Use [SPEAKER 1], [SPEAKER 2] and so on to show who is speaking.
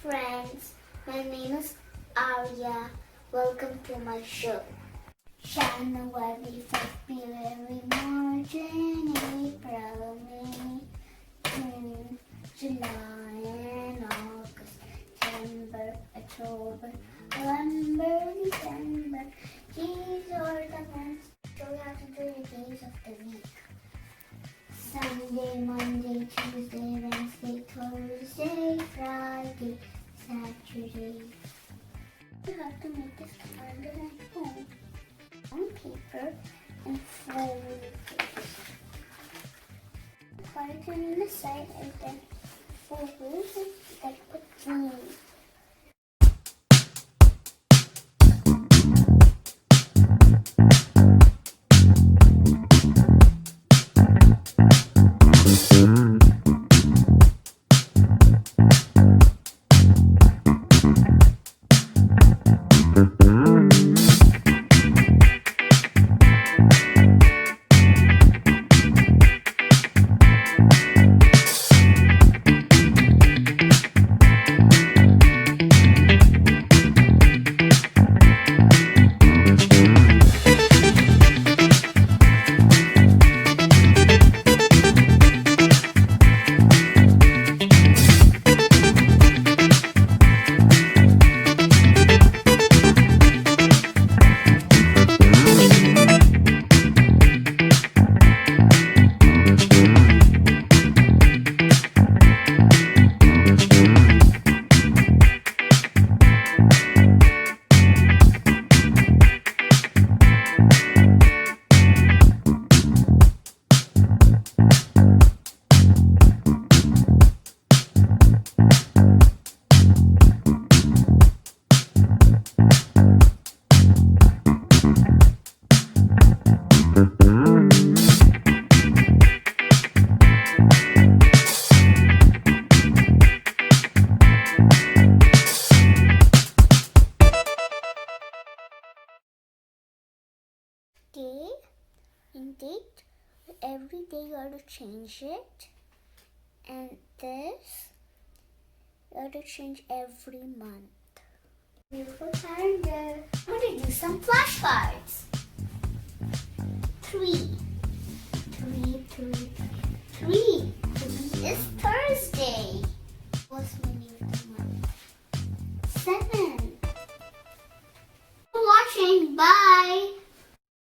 [SPEAKER 1] Friends, my name is Arya. Welcome to my show. January, February, March, and April, May, June, July, and August, September, October, November, December. These are the months. Show you how to do the days of the week. Sunday, Monday, Tuesday, Wednesday, Thursday, Friday, Saturday. You have to make this calendar at home. On paper and fold it. Put it on the side and then fold it and put green. Day and date. Every day you have to change it, and this you have to change every month. Beautiful calendar. I'm going to do some flashcards. 3.